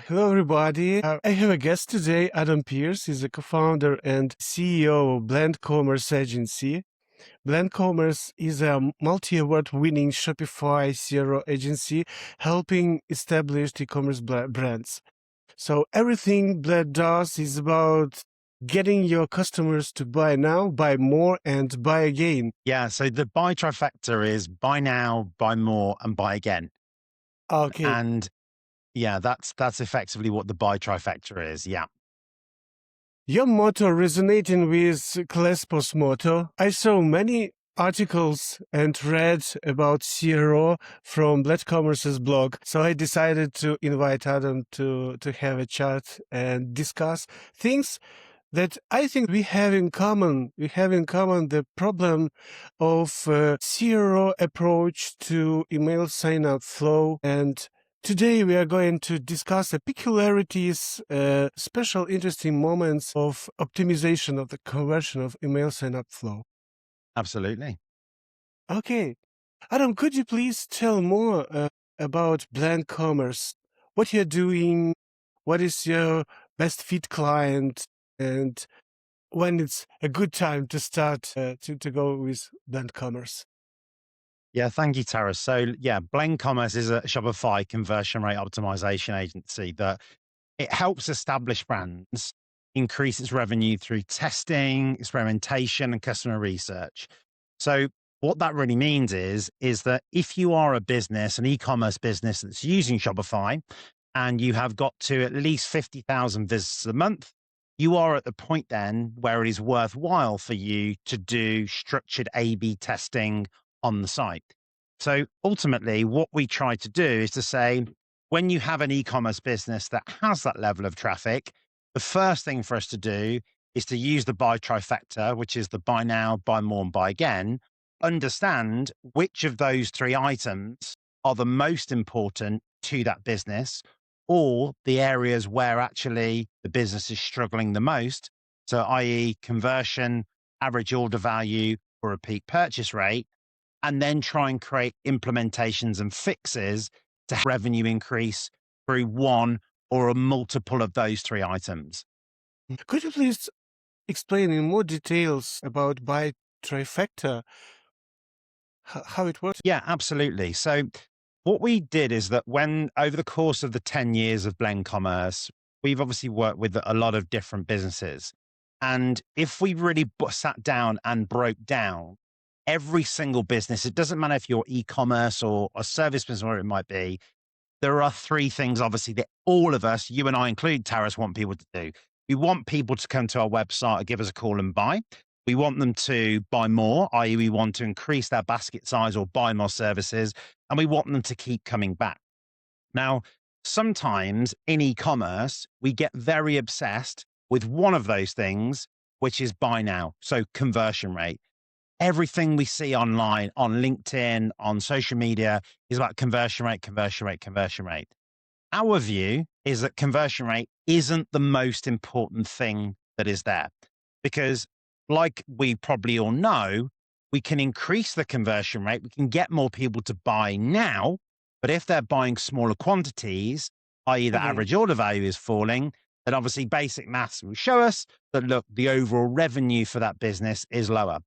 Hello, everybody. I have a guest today, Adam Pierce. He's a co-founder and CEO of Blend Commerce Agency. Blend Commerce is a multi-award winning Shopify CRO agency helping established e-commerce brands. So everything Blend does is about getting your customers to buy now, buy more, and buy again. Yeah, so the buy trifecta is buy now, buy more, and buy again. Okay. And yeah, that's effectively what the buy trifecta is. Yeah. Your motto resonating with Klespo's motto. I saw many articles and read about CRO from Blend Commerce's blog, so I decided to invite Adam to have a chat and discuss things that I think we have in common. We have in common the problem of CRO approach to email sign-up flow. And today we are going to discuss the peculiarities, special interesting moments of optimization of the conversion of email sign-up flow. Absolutely. Okay. Adam, could you please tell more about Blend Commerce? What you're doing? What is your best fit client? And when it's a good time to start to go with Blend Commerce? Yeah, thank you, Tara. So yeah, Blend Commerce is a Shopify conversion rate optimization agency that it helps established brands increase its revenue through testing, experimentation, and customer research. So what that really means is that if you are a business, an e-commerce business that's using Shopify, and you have got to at least 50,000 visits a month, you are at the point then where it is worthwhile for you to do structured A/B testing on the site. So ultimately, what we try to do is to say, when you have an e-commerce business that has that level of traffic, the first thing for us to do is to use the buy trifecta, which is the buy now, buy more, and buy again. Understand which of those three items are the most important to that business, or the areas where actually the business is struggling the most. So, i.e., conversion, average order value, or repeat purchase rate, and then try and create implementations and fixes to have revenue increase through one or a multiple of those three items. Could you please explain in more details about buy trifecta, how it works? Yeah, absolutely. So what we did is that when over the course of the 10 years of Blend Commerce, we've obviously worked with a lot of different businesses. And if we really sat down and broke down every single business, it doesn't matter if you're e-commerce or a service business, or it might be, there are three things, obviously, that all of us, you and I include, Taras, want people to do. We want people to come to our website or give us a call and buy. We want them to buy more, i.e., we want to increase their basket size or buy more services, and we want them to keep coming back. Now, sometimes in e-commerce, we get very obsessed with one of those things, which is buy now, so conversion rate. Everything we see online, on LinkedIn, on social media, is about conversion rate, conversion rate, conversion rate. Our view is that conversion rate isn't the most important thing that is there, because like we probably all know, we can increase the conversion rate. We can get more people to buy now, but if they're buying smaller quantities, i.e. the average order value is falling, then obviously basic maths will show us that, look, the overall revenue for that business is lower.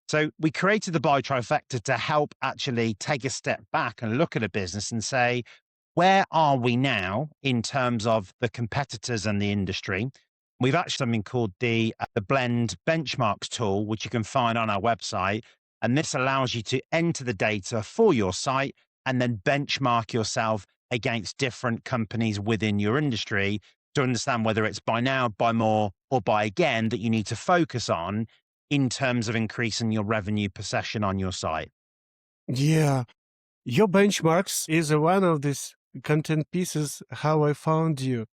So we created the buy trifecta to help actually take a step back and look at a business and say, where are we now in terms of the competitors and the industry? We've actually something called the Blend Benchmarks tool, which you can find on our website. And this allows you to enter the data for your site and then benchmark yourself against different companies within your industry to understand whether it's buy now, buy more, or buy again that you need to focus on in terms of increasing your revenue per session on your site. Yeah. Your benchmarks is one of these content pieces, how I found you.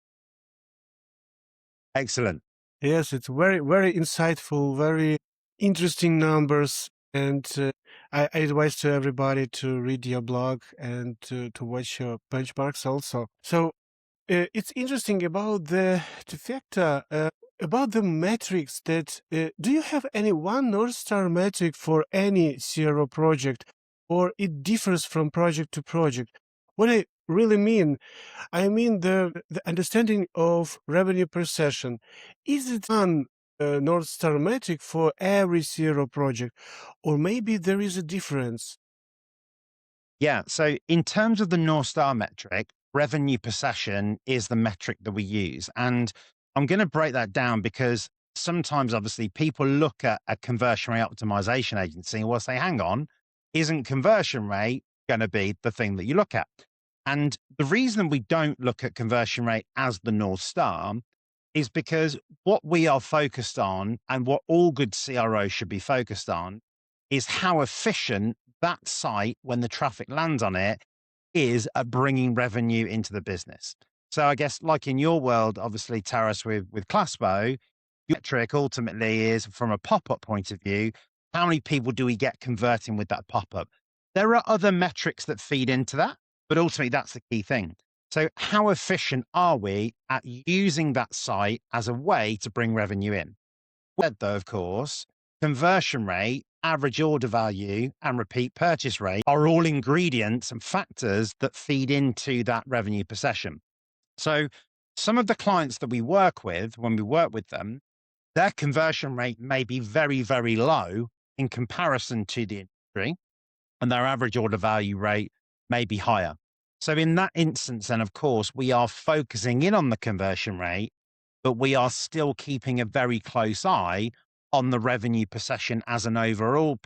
Excellent. Yes, it's very, very insightful, very interesting numbers. And I advise to everybody to read your blog and to watch your benchmarks also. So it's interesting about the factor, about the metrics that, do you have any one North Star metric for any CRO project, or it differs from project to project? What I really mean? I mean the understanding of revenue per session. Is it one North Star metric for every CRO project, or maybe there is a difference? Yeah. So in terms of the North Star metric, revenue per session is the metric that we use. And I'm going to break that down because sometimes obviously people look at a conversion rate optimization agency and will say, hang on, isn't conversion rate going to be the thing that you look at? And the reason we don't look at conversion rate as the North Star is because what we are focused on and what all good CROs should be focused on is how efficient that site, when the traffic lands on it, is at bringing revenue into the business. So I guess, like in your world, obviously, Taras, with Classpo, your metric ultimately is from a pop-up point of view, how many people do we get converting with that pop-up? There are other metrics that feed into that, but ultimately that's the key thing. So how efficient are we at using that site as a way to bring revenue in? Well, though, of course, conversion rate, average order value, and repeat purchase rate are all ingredients and factors that feed into that revenue per session. So some of the clients that we work with, when we work with them, their conversion rate may be very, very low in comparison to the industry, and their average order value rate may be higher. So in that instance, then of course, we are focusing in on the conversion rate, but we are still keeping a very close eye on the revenue per session as an overall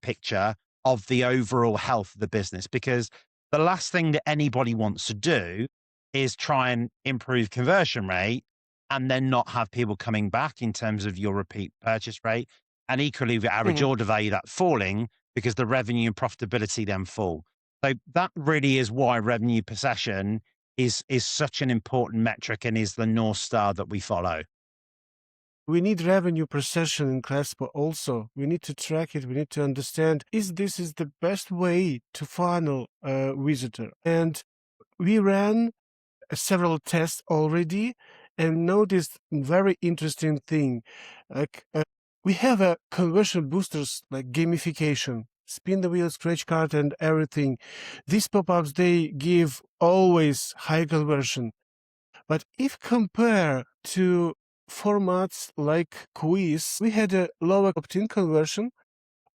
picture of the overall health of the business. Because the last thing that anybody wants to do is try and improve conversion rate and then not have people coming back in terms of your repeat purchase rate. And equally, the average Mhm. order value that falling because the revenue and profitability then fall. So that really is why revenue per session is such an important metric and is the North Star that we follow. We need revenue per session in Crespo also. We need to track it. We need to understand is this is the best way to funnel a visitor. And we ran several tests already and noticed very interesting thing. Like we have a conversion boosters like gamification, spin the wheel, scratch card, and everything. These pop-ups they give always high conversion. But if compare to formats like quiz, we had a lower opt-in conversion,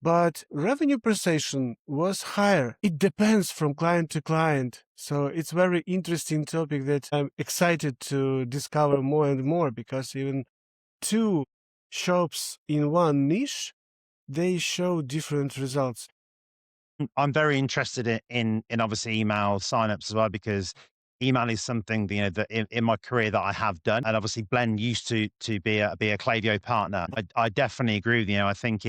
but revenue per session was higher. It depends from client to client. So it's very interesting topic that I'm excited to discover more and more because even two shops in one niche, they show different results. I'm very interested in obviously email signups as well because email is something that in my career that I have done, and obviously Blend used to be a Klaviyo partner. I definitely agree with you. I think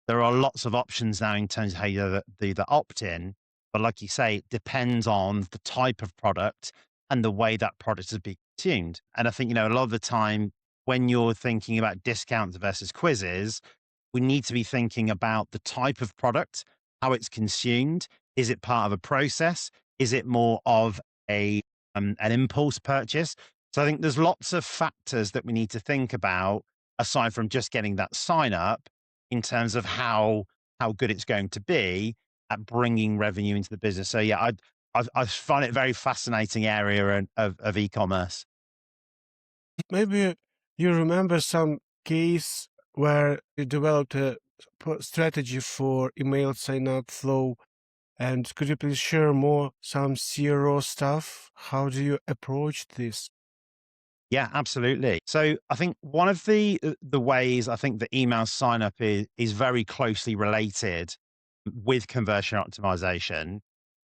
there are lots of options now in terms of how you do the opt in, but like you say, it depends on the type of product and the way that product is being tuned. And I think a lot of the time when you're thinking about discounts versus quizzes, we need to be thinking about the type of product, how it's consumed. Is it part of a process? Is it more of an impulse purchase? So I think there's lots of factors that we need to think about aside from just getting that sign up in terms of how good it's going to be at bringing revenue into the business. So yeah, I find it a very fascinating area of e-commerce. Maybe you remember some case where you developed a strategy for email sign-up flow. And could you please share more some CRO stuff? How do you approach this? Yeah, absolutely. So I think one of the ways I think the email sign up is very closely related with conversion optimization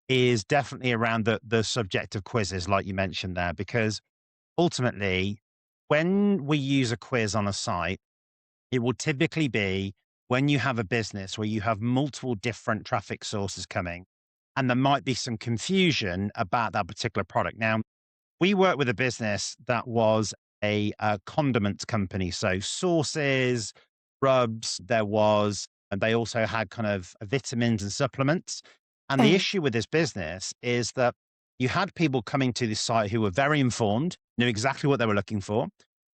is definitely around the subject of quizzes, like you mentioned there, because ultimately, when we use a quiz on a site, it will typically be when you have a business where you have multiple different traffic sources coming, and there might be some confusion about that particular product. Now, we worked with a business that was a condiments company. So sauces, rubs, and they also had kind of vitamins and supplements. And the Mm. issue with this business is that you had people coming to this site who were very informed, knew exactly what they were looking for.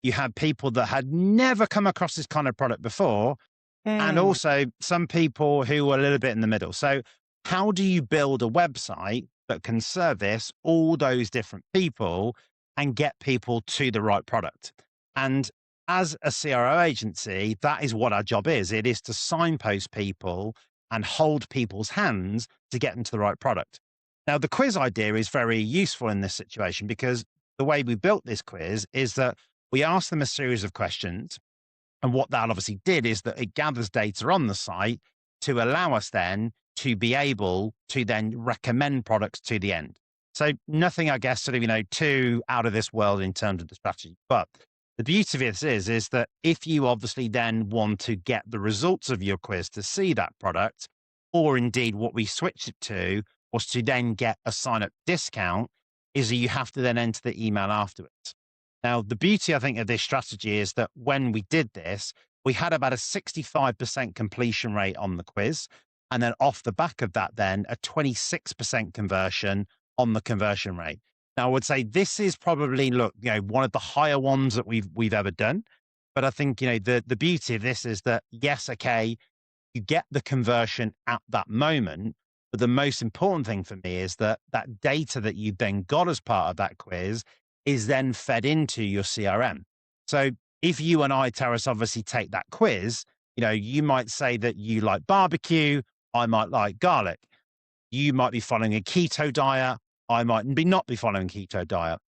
You had people that had never come across this kind of product before, and Mm. also some people who were a little bit in the middle. So, how do you build a website that can service all those different people and get people to the right product. And as a CRO agency, that is what our job is. It is to signpost people and hold people's hands to get them to the right product. Now, the quiz idea is very useful in this situation because the way we built this quiz is that we ask them a series of questions. And what that obviously did is that it gathers data on the site to allow us then to be able to then recommend products to the end. So nothing, I guess, sort of, too out of this world in terms of the strategy. But the beauty of this is that if you obviously then want to get the results of your quiz to see that product, or indeed what we switched it to was to then get a sign up discount, is that you have to then enter the email afterwards. Now, the beauty, I think, of this strategy is that when we did this, we had about a 65% completion rate on the quiz. And then off the back of that, then a 26% conversion on the conversion rate. Now, I would say this is probably, one of the higher ones that we've ever done. But I think, the beauty of this is that, yes, okay, you get the conversion at that moment. But the most important thing for me is that that data that you then got as part of that quiz is then fed into your CRM. So if you and I, Terrace, obviously take that quiz, you might say that you like barbecue, I might like garlic. You might be following a keto diet, I might not be following a keto diet.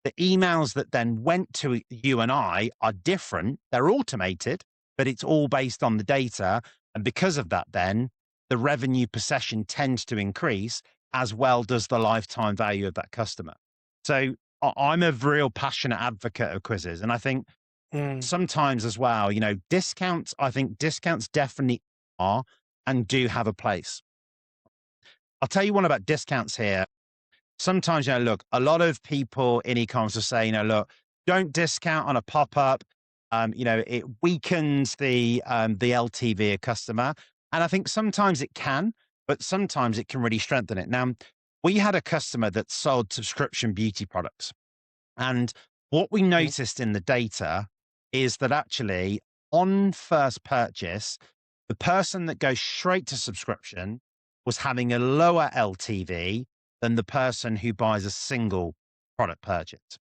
The emails that then went to you and I are different. They're automated, but it's all based on the data. And because of that, then the revenue per session tends to increase, as well does the lifetime value of that customer. So I'm a real passionate advocate of quizzes. And I think Mm. sometimes as well, discounts, I think discounts definitely are and do have a place. I'll tell you one about discounts here. Sometimes, look, a lot of people in e-commerce will say, look, don't discount on a pop-up. It weakens the LTV of customer. And I think sometimes it can, but sometimes it can really strengthen it. Now, we had a customer that sold subscription beauty products. And what we Mm. noticed in the data is that actually on first purchase, the person that goes straight to subscription was having a lower LTV than the person who buys a single product purchase.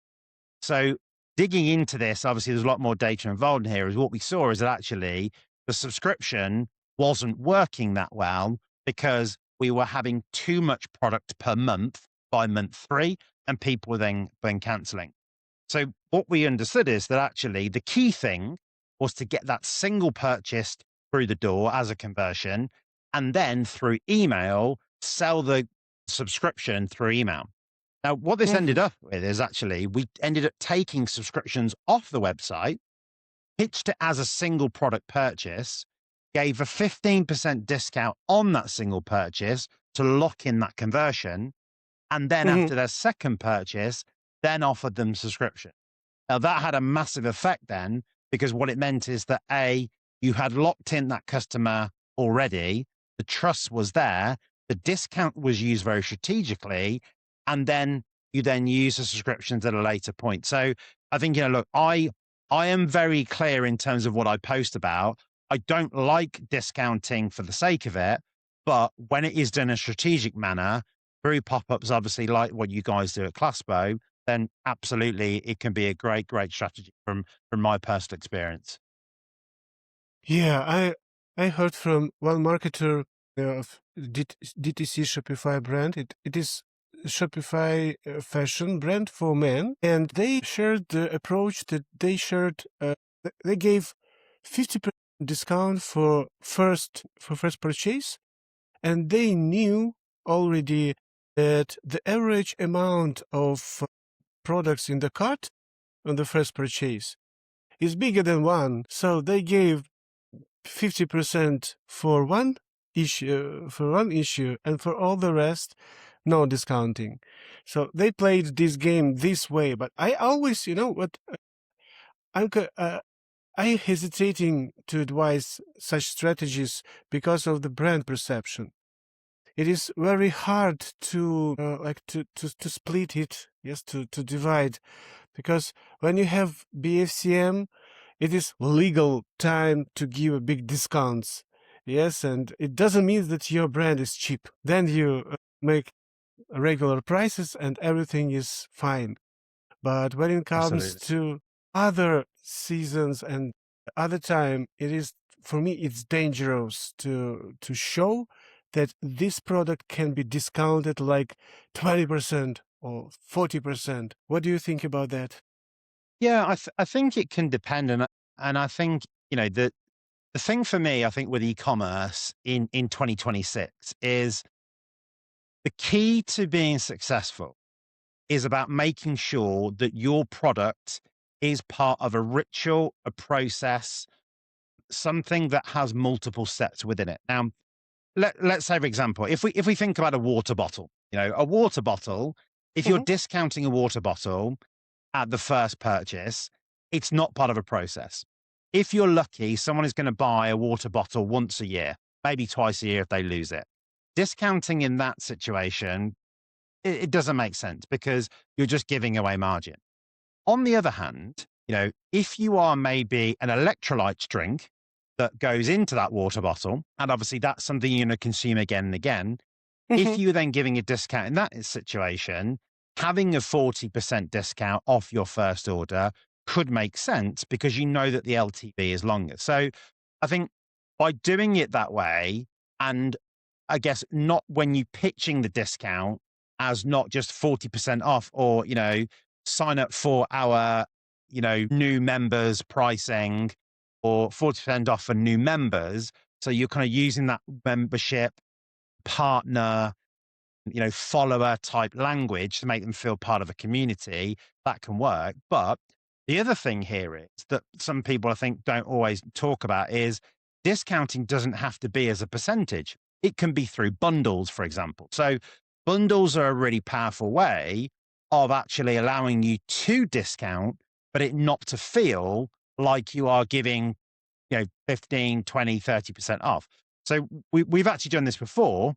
So digging into this, obviously there's a lot more data involved in here, is what we saw is that actually the subscription wasn't working that well because we were having too much product per month by month 3 and people were then canceling. So what we understood is that actually the key thing was to get that single purchase through the door as a conversion, and then through email, sell the subscription through email. Now, what this ended Mhm. up with is actually we ended up taking subscriptions off the website, pitched it as a single product purchase, gave a 15% discount on that single purchase to lock in that conversion. And then Mhm. after their second purchase, then offered them subscription. Now that had a massive effect then, because what it meant is that A, you had locked in that customer already, the trust was there, the discount was used very strategically, and then you then use the subscriptions at a later point. So I think, look, I am very clear in terms of what I post about. I don't like discounting for the sake of it, but when it is done in a strategic manner, through pop-ups, obviously like what you guys do at Classpo, then absolutely it can be a great, great strategy from my personal experience. Yeah, I heard from one marketer of DTC Shopify brand. It is Shopify fashion brand for men, and they shared the approach that they shared. They gave 50% discount for first purchase, and they knew already that the average amount of products in the cart on the first purchase is bigger than one. So they gave 50% for one issue, and for all the rest, no discounting. So they played this game this way. But I always, what I'm I hesitating to advise such strategies because of the brand perception. It is very hard to to split it, yes, to divide, because when you have BFCM, it is legal time to give big discounts, yes, and it doesn't mean that your brand is cheap. Then you make regular prices and everything is fine. But when it comes Absolutely. to other seasons and other time, it is, for me, it's dangerous to show that this product can be discounted like 20% or 40%. What do you think about that? Yeah, I think it can depend, and I think the thing for me, I think with e-commerce in 2026 is the key to being successful is about making sure that your product is part of a ritual, a process, something that has multiple steps within it. Now, let's say, for example, if we think about a water bottle, a water bottle, if you're Mhm. discounting a water bottle at the first purchase, it's not part of a process. If you're lucky, someone is going to buy a water bottle once a year, maybe twice a year if they lose it. Discounting in that situation, it doesn't make sense because you're just giving away margin. On the other hand, if you are maybe an electrolytes drink that goes into that water bottle, and obviously that's something you're going to consume again and again, if Mhm. you're then giving a discount in that situation, having a 40% discount off your first order could make sense because you know that the LTV is longer. So I think by doing it that way, and I guess not when you pitching the discount as not just 40% off or, sign up for our, new members pricing or 40% off for new members. So you're kind of using that membership partner, follower type language to make them feel part of a community. That can work. But the other thing here is that some people I think don't always talk about is discounting doesn't have to be as a percentage. It can be through bundles, for example. So bundles are a really powerful way of actually allowing you to discount, but it not to feel like you are giving, 15, 20, 30% off. So we've actually done this before,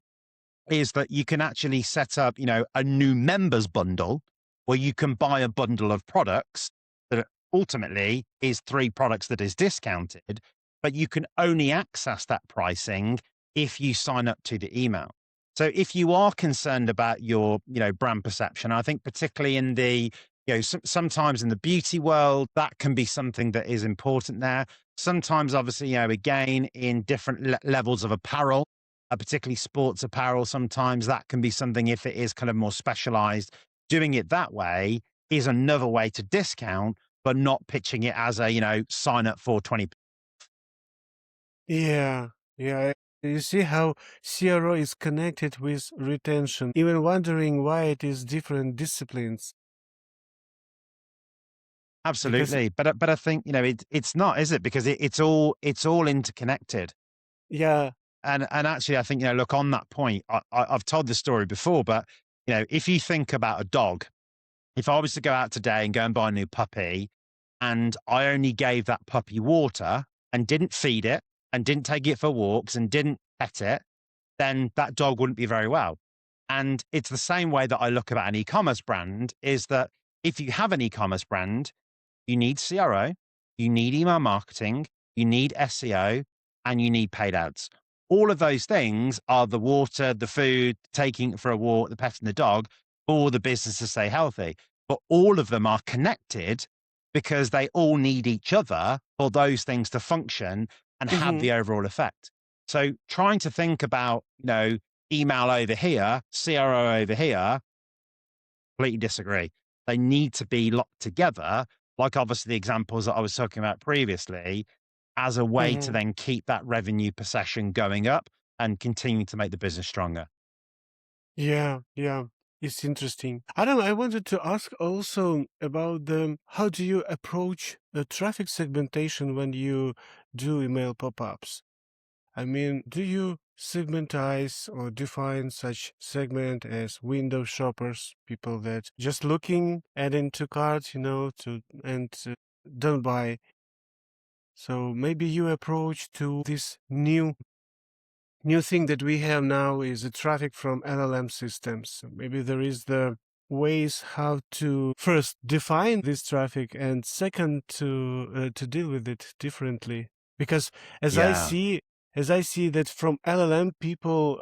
is that you can actually set up, a new members bundle where you can buy a bundle of products that ultimately is 3 products that is discounted, but you can only access that pricing if you sign up to the email. So if you are concerned about your, brand perception, I think particularly in the, sometimes in the beauty world, that can be something that is important there. Sometimes, obviously, again, in different levels of apparel, particularly sports apparel, sometimes that can be something if it is kind of more specialized. Doing it that way is another way to discount, but not pitching it as a, sign up for 20. Yeah, yeah. You see how CRO is connected with retention, even wondering why it is different disciplines. Because, Absolutely. But I think, it's not, is it? Because it's all interconnected. yeah. And actually, I think, look, on that point, I've told this story before, but, if you think about a dog, if I was to go out today and go and buy a new puppy, and I only gave that puppy water and didn't feed it and didn't take it for walks and didn't pet it, then that dog wouldn't be very well. And it's the same way that I look about an e-commerce brand is that if you have an e-commerce brand, you need CRO, you need email marketing, you need SEO, and you need paid ads. All of those things are the water, the food, taking it for a walk, the petting the dog, for the business to stay healthy. But all of them are connected because they all need each other for those things to function and have Mhm. the overall effect. So trying to think about, email over here, CRO over here, completely disagree. They need to be locked together, like obviously the examples that I was talking about previously, as a way to Mhm. then keep that revenue per session going up and continue to make the business stronger. Yeah, yeah. It's interesting. I don't know. I wanted to ask also about the how do you approach the traffic segmentation when you do email pop-ups? I mean, do you segmentize or define such segment as window shoppers, people that just looking, add into cart, to and don't buy? So maybe you approach to this new thing that we have now is the traffic from LLM systems. So maybe there is the ways how to first define this traffic and second to deal with it differently. Because as I Yeah. see as I see that from LLM people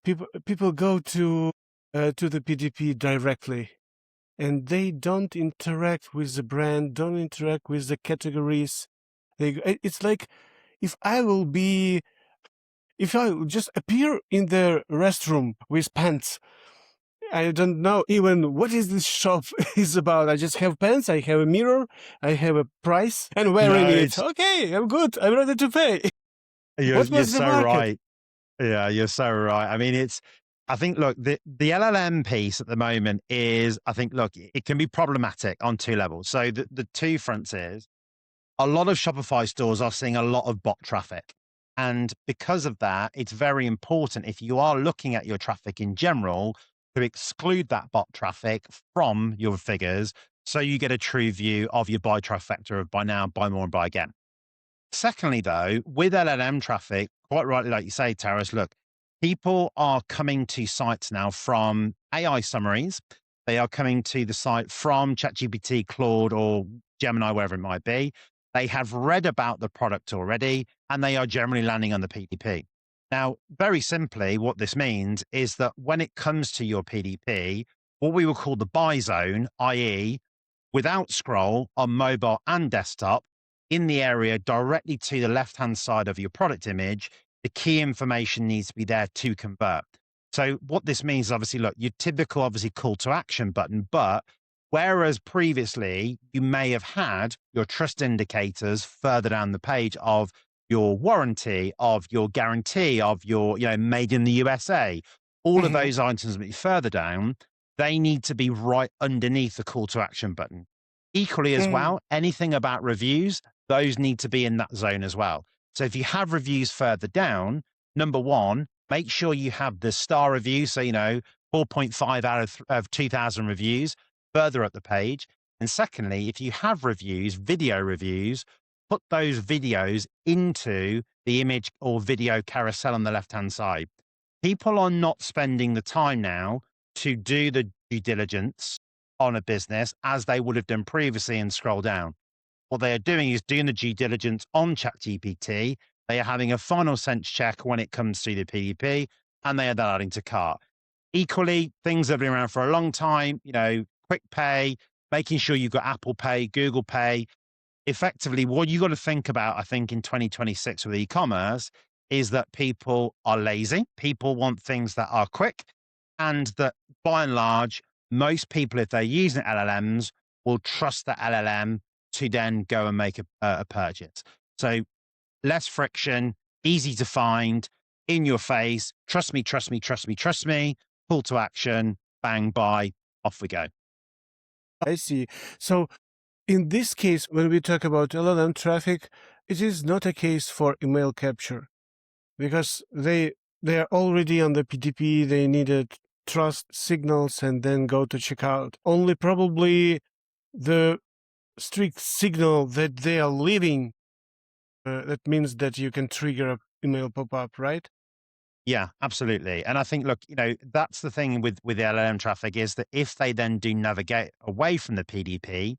people go to to the PDP directly, and they don't interact with the brand, don't interact with the categories. It's like if I just appear in the restroom with pants, I don't know even what is this shop is about. I just have pants, I have a mirror, I have a price, and wearing No, it. it's Okay, I'm good. I'm ready to pay. you're What you're was the so market? right. Yeah, you're so right. I mean, I think, look, the LLM piece at the moment is, I think, look, it can be problematic on two levels. So the two fronts is a lot of Shopify stores are seeing a lot of bot traffic. And because of that, it's very important if you are looking at your traffic in general to exclude that bot traffic from your figures so you get a true view of your buy trifecta of buy now, buy more, and buy again. Secondly, though, with LLM traffic, quite rightly, like you say, Taras, look, people are coming to sites now from AI summaries. They are coming to the site from ChatGPT, Claude, or Gemini, wherever it might be. They have read about the product already, and they are generally landing on the PDP. Now, very simply, what this means is that when it comes to your PDP, what we will call the buy zone, i.e., without scroll on mobile and desktop, in the area directly to the left-hand side of your product image, the key information needs to be there to convert. So what this means is obviously, look, your typical obviously call to action button, but whereas previously you may have had your trust indicators further down the page of your warranty, of your guarantee, of your, made in the USA, all of Hmm. those items will be further down. They need to be right underneath the call to action button. Equally as Hmm. well, anything about reviews, those need to be in that zone as well. So if you have reviews further down, number one, make sure you have the star review. So, 4.5 out of 2,000 reviews further up the page. And secondly, if you have reviews, video reviews, put those videos into the image or video carousel on the left-hand side. People are not spending the time now to do the due diligence on a business as they would have done previously and scroll down. What they are doing is doing the due diligence on ChatGPT. They are having a final sense check when it comes to the PDP, and they are then adding to cart. Equally, things that have been around for a long time, quick pay, making sure you've got Apple Pay, Google Pay. Effectively, what you got to think about, I think, in 2026 with e-commerce is that people are lazy. People want things that are quick, and that by and large, most people, if they're using LLMs, will trust the LLM to then go and make a purchase. So less friction, easy to find, in your face, trust me, trust me, trust me, trust me, call to action, bang, buy, off we go. I see. So in this case, when we talk about LLM traffic, it is not a case for email capture because they are already on the PDP. They needed trust signals and then go to checkout. Only probably the strict signal that they are leaving. That means that you can trigger a email pop-up, right? Yeah, absolutely. And I think, look, that's the thing with the LLM traffic is that if they then do navigate away from the PDP,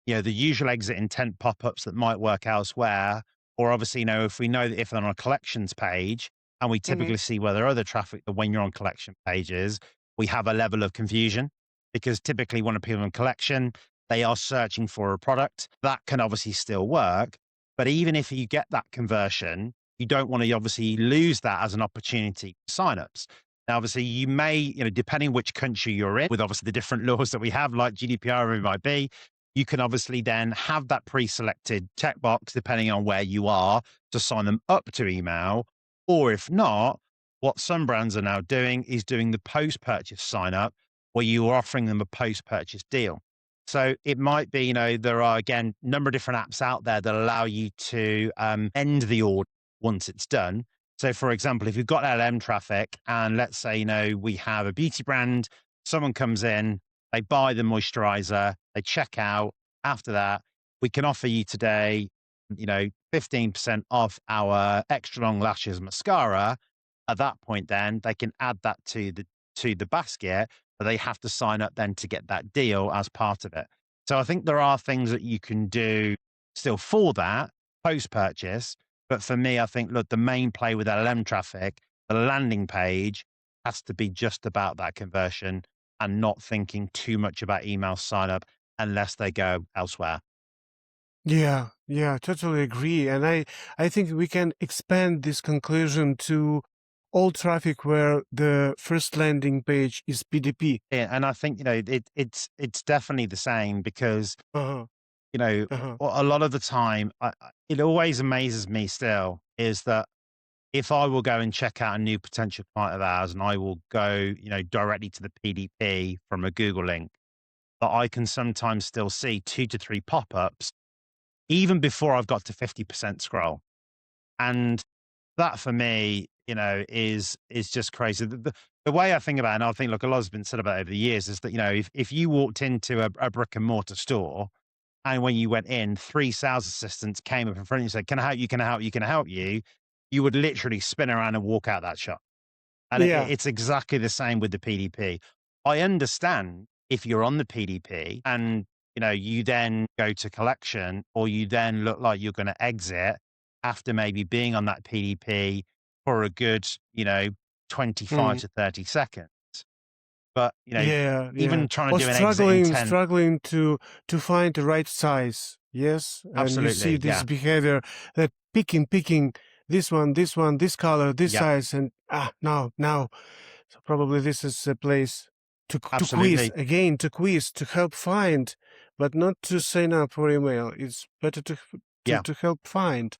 the usual exit intent pop-ups that might work elsewhere, or obviously, if we know that if they're on a collections page, and we Hmm. typically see where there are other traffic that when you're on collection pages, we have a level of confusion because typically when people in collection, they are searching for a product. That can obviously still work. But even if you get that conversion, you don't want to obviously lose that as an opportunity for signups. Now, obviously, you may, depending which country you're in, with obviously the different laws that we have, like GDPR, or it might be, you can obviously then have that pre-selected checkbox depending on where you are to sign them up to email. Or if not, what some brands are now doing is doing the post-purchase sign up where you are offering them a post-purchase deal. So it might be, there are again a number of different apps out there that allow you to end the order once it's done. So, for example, if you've got LM traffic, and let's say we have a beauty brand, someone comes in, they buy the moisturizer, they check out. After that, we can offer you today, 15% off our extra long lashes mascara. At that point, then they can add that to the basket, but they have to sign up then to get that deal as part of it. So I think there are things that you can do still for that post purchase. But for me, I think, look, the main play with LLM traffic, the landing page has to be just about that conversion and not thinking too much about email sign up unless they go elsewhere. Yeah, yeah, totally agree. And I think we can expand this conclusion to all traffic where the first landing page is PDP. Yeah, and I think, it's definitely the same because, Uh-huh, you know, uh-huh. a lot of the time, it always amazes me still is that if I will go and check out a new potential client of ours and I will go, directly to the PDP from a Google link, that I can sometimes still see 2 to 3 pop-ups even before I've got to 50% scroll. And that for me, is just crazy. The way I think about it, and I think, look, a lot has been said about it over the years, is that, if you walked into a brick and mortar store and when you went in, 3 sales assistants came up in front of you and said, "Can I help you? Can I help you? Can I help you?" You would literally spin around and walk out that shop. And Yeah. it's exactly the same with the PDP. I understand if you're on the PDP and, you then go to collection or you then look like you're gonna exit after maybe being on that PDP for a good, 25 Mm. to 30 seconds. But, Yeah, yeah. even trying Or to do an exit in 10. struggling to find the right size. Yes, and you see Absolutely, this yeah. behavior that picking this one, this color, this Yep, size, and now. So probably this is a place to quiz absolutely. again, to quiz, to help find, but not to sign up for email. It's better Yeah. to help find.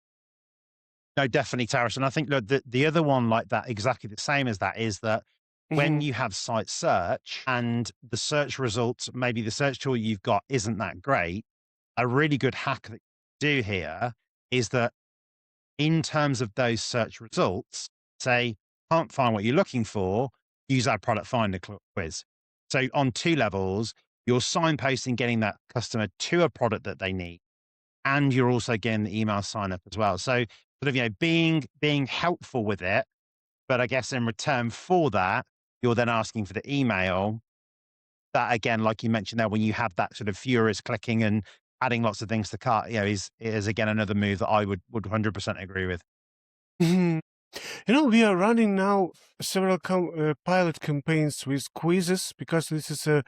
No, definitely, Taris. And I think, look, the other one like that, exactly the same as that, is that when Hmm. you have site search and the search results, maybe the search tool you've got isn't that great, a really good hack that you do here is that in terms of those search results, say, can't find what you're looking for, use our product finder quiz. So on two levels, you're signposting getting that customer to a product that they need and you're also getting the email sign up as well. So sort of, being helpful with it, but I guess in return for that, you're then asking for the email. That again, like you mentioned there, when you have that sort of furious clicking and adding lots of things to cart, is again another move that I would 100% agree with. Hmm. We are running now several pilot campaigns with quizzes because this is a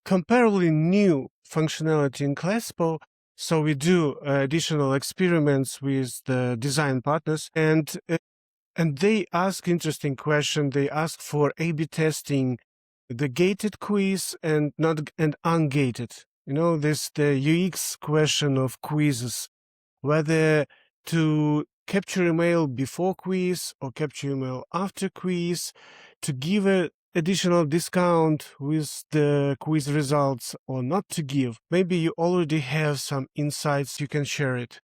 comparably new functionality in Claspo. So we do additional experiments with the design partners, and they ask interesting question. They ask for A/B testing, the gated quiz and not and ungated. This the UX question of quizzes, whether to capture email before quiz or capture email after quiz, to give a additional discount with the quiz results or not to give. Maybe you already have some insights, you can share it.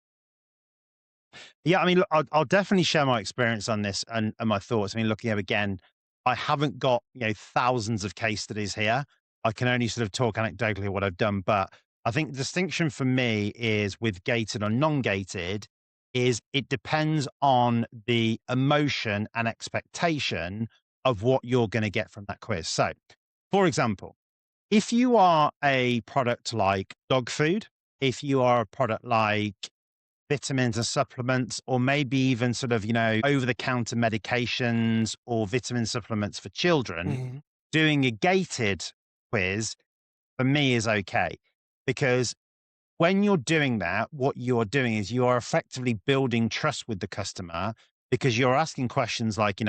Yeah, I mean, look, I'll definitely share my experience on this and my thoughts. I mean, looking at again, I haven't got thousands of case studies here. I can only sort of talk anecdotally what I've done, but I think the distinction for me is with gated or non-gated is it depends on the emotion and expectation of what you're going to get from that quiz. So, for example, if you are a product like dog food, if you are a product like vitamins and supplements, or maybe even sort of, over the counter medications or vitamin supplements for children, Mhm. doing a gated quiz for me is okay. Because when you're doing that, what you're doing is you are effectively building trust with the customer because you're asking questions like,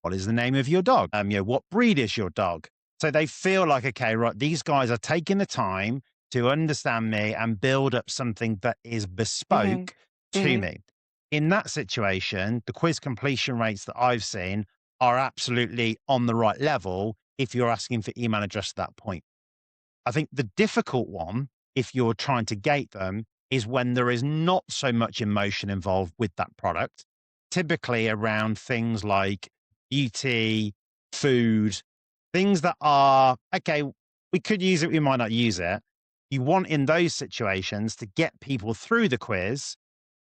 what is the name of your dog? What breed is your dog? So they feel like, okay, right, these guys are taking the time to understand me and build up something that is Mhm. bespoke to Mhm. me. In that situation, the quiz completion rates that I've seen are absolutely on the right level if you're asking for email address at that point. I think the difficult one, if you're trying to gate them, is when there is not so much emotion involved with that product, typically around things like beauty, food, things that are, okay, we could use it, we might not use it. You want in those situations to get people through the quiz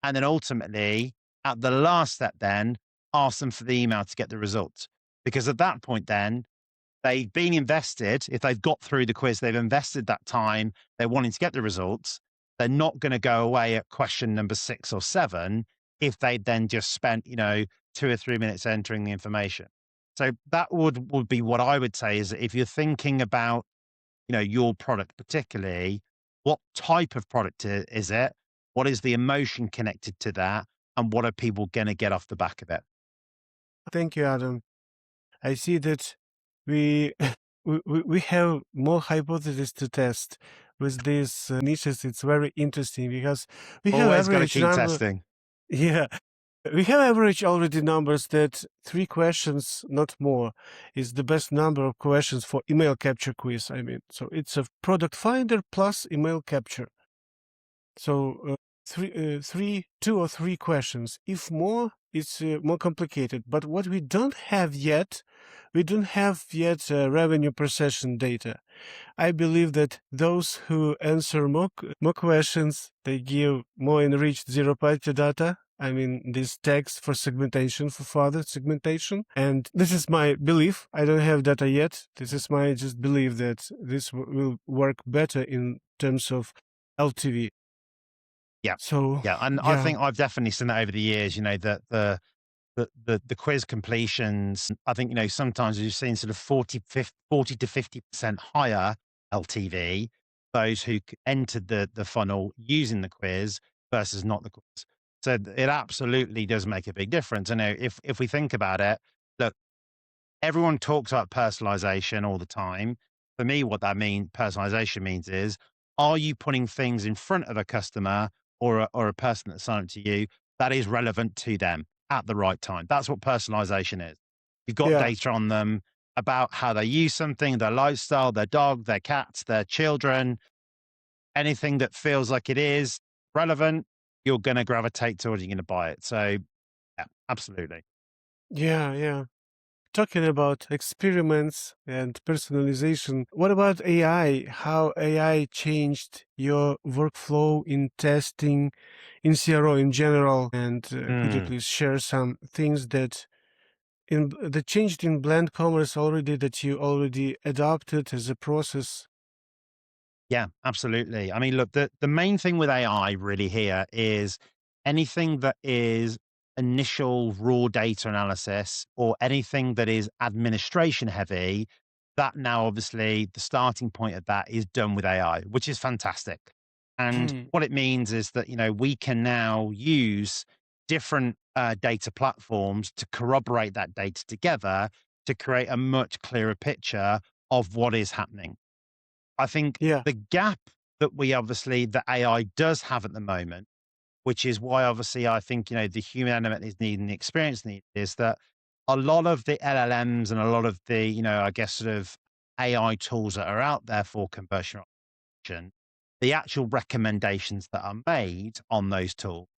and then ultimately at the last step, then ask them for the email to get the results. Because at that point, then they've been invested. If they've got through the quiz, they've invested that time. They're wanting to get the results. They're not going to go away at question number 6 or 7 if they then just spent, 2 or 3 minutes entering the information. So that would be what I would say is that if you're thinking about, your product particularly, what type of product is it? What is the emotion connected to that? And what are people going to get off the back of it? Thank you, Adam. I see that we we have more hypotheses to test with these niches. It's very interesting because we have Always got to average keep number. testing. Yeah, we have average already numbers that 3 questions, not more, is the best number of questions for email capture quiz. I mean, so it's a product finder plus email capture. So 2 or 3 questions. If more, it's more complicated. But what we don't have yet, revenue per session data. I believe that those who answer more questions, they give more enriched zero-party data. I mean, these tags for segmentation, for further segmentation. And this is my belief. I don't have data yet. This is my just belief that this will work better in terms of LTV. Yeah. So, Yeah. And I yeah. think I've definitely seen that over the years, that the quiz completions, I think, sometimes you've seen sort of 40 to 50% higher LTV, those who entered the funnel using the quiz versus not the quiz. So it absolutely does make a big difference. I know if we think about it, look, everyone talks about personalization all the time. For me, what that means, personalization means is, are you putting things in front of a customer or a person that's signed up to you that is relevant to them at the right time? That's what personalization is. You've got Yeah. data on them about how they use something, their lifestyle, their dog, their cats, their children, anything that feels like it is relevant, you're going to gravitate towards, you're going to buy it. So, yeah, absolutely. Yeah. Yeah. Talking about experiments and personalization, what about AI? How AI changed your workflow in testing, in CRO in general? And could you Mm. please share some things that changed in blend commerce already that you already adopted as a process? Yeah, absolutely. I mean, look, the main thing with AI really here is anything that is initial raw data analysis or anything that is administration heavy, that now obviously the starting point of that is done with AI, which is fantastic. And what it means is that, we can now use different data platforms to corroborate that data together to create a much clearer picture of what is happening. I think Yeah. the gap that AI does have at the moment, which is why obviously I think, the human element is needed and the experience needed, is that a lot of the LLMs and a lot of the, I guess sort of AI tools that are out there for conversion option, the actual recommendations that are made on those tools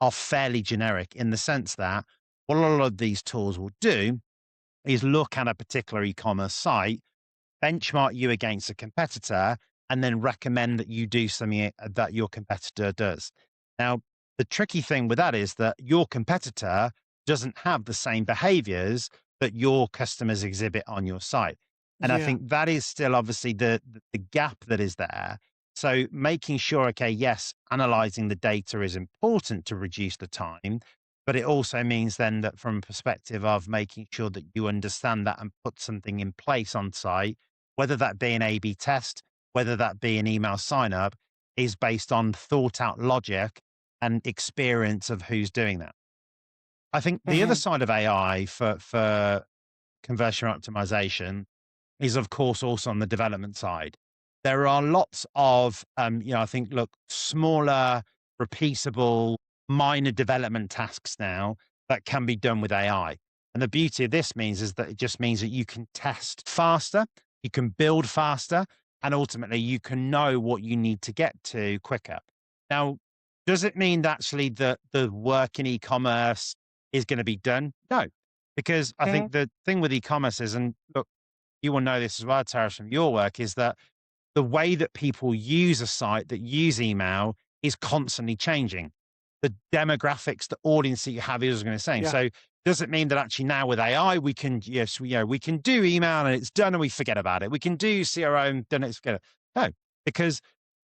are fairly generic in the sense that what a lot of these tools will do is look at a particular e-commerce site, benchmark you against a competitor, and then recommend that you do something that your competitor does. Now, the tricky thing with that is that your competitor doesn't have the same behaviors that your customers exhibit on your site. And I Yeah. think that is still obviously the gap that is there. So making sure, okay, yes, analyzing the data is important to reduce the time, but it also means then that from a perspective of making sure that you understand that and put something in place on site, whether that be an A/B test, whether that be an email sign up, is based on thought out logic and experience of who's doing that. I think the other Hmm. side of AI for conversion optimization is, of course, also on the development side. There are lots of, I think, look, smaller, repeatable, minor development tasks now that can be done with AI. And the beauty of this means is that it just means that you can test faster, you can build faster, and ultimately you can know what you need to get to quicker. Now, does it mean that actually the work in e-commerce is going to be done? No, because I think the thing with e-commerce is, and look, you will know this as well, Taras, from your work, is that the way that people use a site that use email is constantly changing. The demographics, the audience that you have is going to change. Yeah. So does it mean that actually now with AI, we can, yes, we can do email and it's done and we forget about it. We can do CRO and done it's forget it. No, because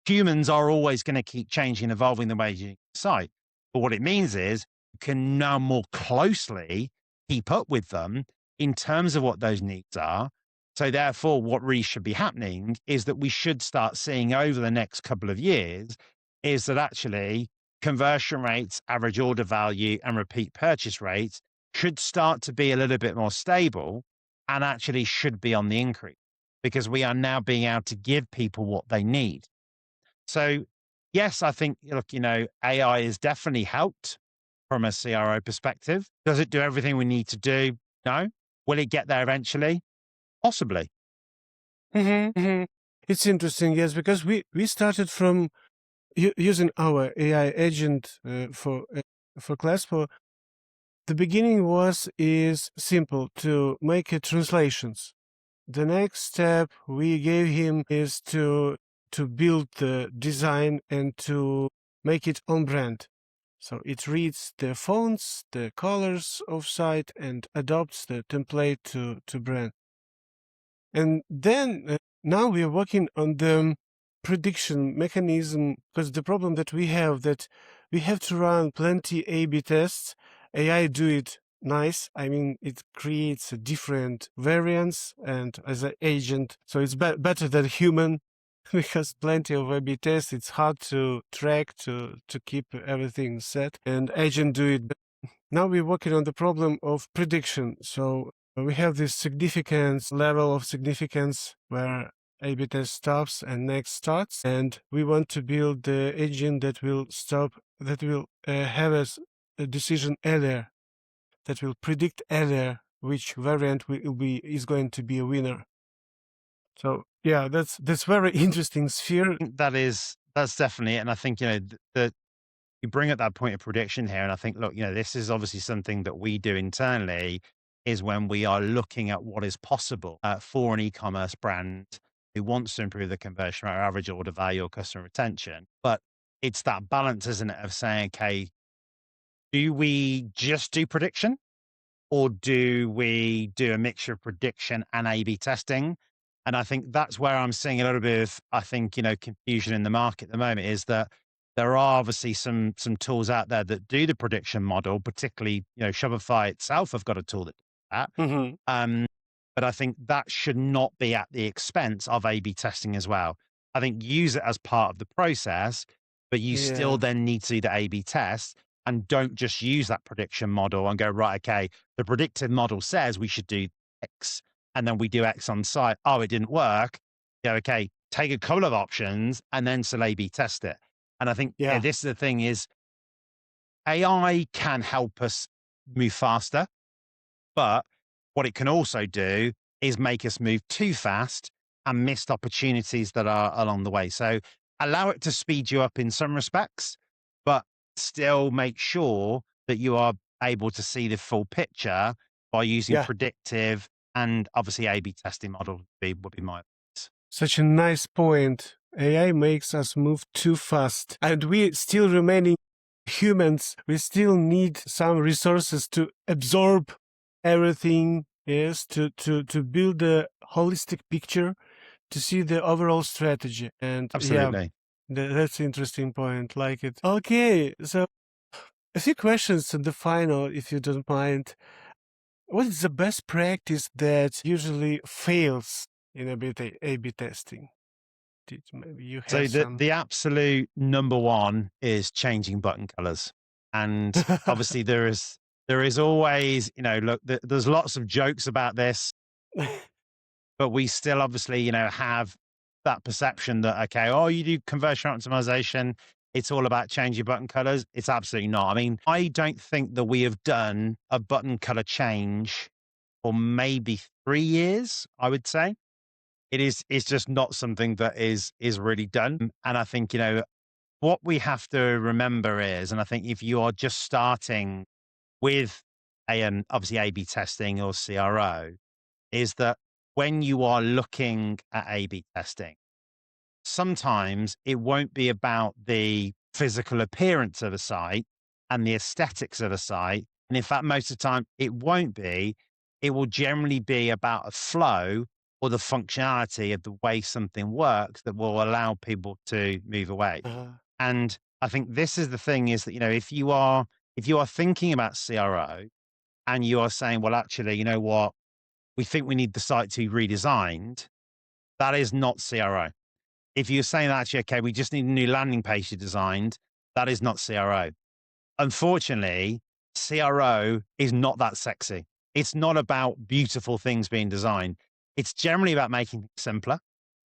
humans are always going to keep changing and evolving the way you use the site. But what it means is you can now more closely keep up with them in terms of what those needs are. So therefore, what really should be happening is that we should start seeing over the next couple of years is that actually conversion rates, average order value, and repeat purchase rates should start to be a little bit more stable and actually should be on the increase because we are now being able to give people what they need. So, yes, I think, look, AI has definitely helped from a CRO perspective. Does it do everything we need to do? No. Will it get there eventually? Possibly. Hmm. It's interesting, yes, because we started from using our AI agent for Claspo. The beginning is simple to make it translations. The next step we gave him is to build the design and to make it on brand. So it reads the fonts, the colors of site, and adopts the template to brand. And then now we are working on the prediction mechanism because the problem that we have that we have to run plenty A/B tests. AI do it nice. I mean, it creates different variants and as an agent, so it's better than human because plenty of A/B tests. It's hard to track to keep everything set, and agent do it. Now we're working on the problem of prediction. So we have this significance level of significance where A/B test stops and next starts, and we want to build the engine that will stop, that will have a decision earlier, that will predict earlier which variant is going to be a winner. So yeah, that's very interesting sphere. That's definitely it. And I think, that you bring up that point of prediction here. And I think, look, this is obviously something that we do internally is when we are looking at what is possible for an e-commerce brand who wants to improve the conversion rate or average order value or customer retention. But it's that balance, isn't it, of saying, okay, do we just do prediction or do we do a mixture of prediction and A/B testing? And I think that's where I'm seeing a little bit of, I think, confusion in the market at the moment is that there are obviously some tools out there that do the prediction model, particularly, Shopify itself have got a tool that does that. Hmm. Um, but I think that should not be at the expense of A/B testing as well. I think use it as part of the process, but you still Yeah, then need to do the A/B test and don't just use that prediction model and go, right, okay, the predictive model says we should do X, and then we do X on site. Oh, it didn't work. Yeah, okay, take a couple of options and then still A/B test it. And I think yeah, this is the thing is AI can help us move faster, but what it can also do is make us move too fast and missed opportunities that are along the way. So allow it to speed you up in some respects, but still make sure that you are able to see the full picture by using yeah. predictive and obviously A/B testing model would be my advice. Such a nice point. AI makes us move too fast, and we still remaining humans. We still need some resources to absorb everything. Yes, to build a holistic picture, to see the overall strategy. And yeah, Absolutely. that's interesting point. Like it. Okay, so a few questions in the final, if you don't mind. What is the best practice that usually fails in A/B testing? Maybe you So have the some. the absolute number one is changing button colors. And obviously there is always, look, there's lots of jokes about this, but we still obviously, have that perception that, okay, oh, you do conversion optimization. It's all about changing button colors. It's absolutely not. I mean, I don't think that we have done a button color change for maybe 3 years, I would say. It's just not something that is really done. And I think, what we have to remember is, and I think if you are just starting with obviously A/B testing or CRO, is that when you are looking at A/B testing, sometimes it won't be about the physical appearance of a site and the aesthetics of a site. And in fact, most of the time it won't be. It will generally be about a flow or the functionality of the way something works that will allow people to move away. uh, And I think this is the thing is that, if you are thinking about CRO and you are saying, well, actually, you know what? we think we need the site to be redesigned, that is not CRO. If you're saying that actually, okay, we just need a new landing page designed, that is not CRO. Unfortunately, CRO is not that sexy. It's not about beautiful things being designed. It's generally about making things simpler.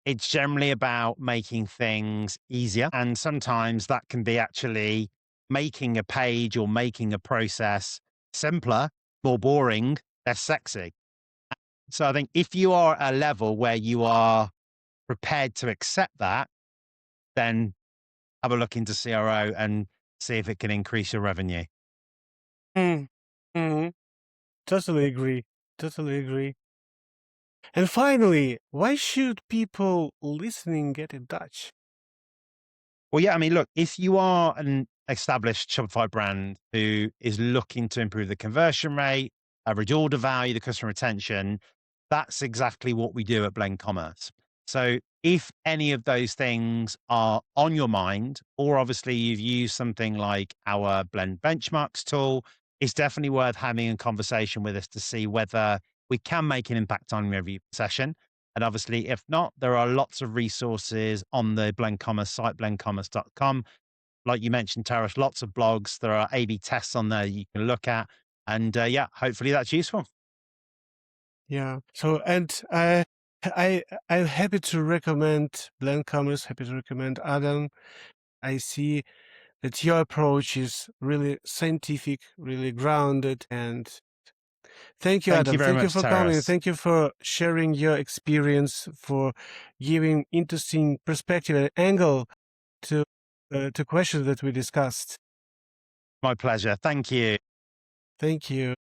It's generally about making things easier. And sometimes that can be actually making a page or making a process simpler, more boring, less sexy. So I think if you are at a level where you are prepared to accept that, then have a look into CRO and see if it can increase your revenue. Mm. Mhm. Totally agree. Totally agree. And finally, why should people listening get in touch? Well, yeah, I mean, look, if you are an established Shopify brand who is looking to improve the conversion rate, average order value, the customer retention, that's exactly what we do at Blend Commerce. So if any of those things are on your mind, or obviously you've used something like our Blend Benchmarks tool, it's definitely worth having a conversation with us to see whether we can make an impact on your review session. And obviously, if not, there are lots of resources on the Blend Commerce site, blendcommerce.com. Like you mentioned, Tarish, lots of blogs. There are A/B tests on there you can look at. And yeah, hopefully that's useful. Yeah. So, and I'm happy to recommend Blend Commerce, happy to recommend Adam. I see that your approach is really scientific, really grounded. And thank you, Thank you Adam. very Thank you much, for coming. Taras. Thank you for sharing your experience, for giving interesting perspective and angle to questions that we discussed. My pleasure. Thank you. Thank you.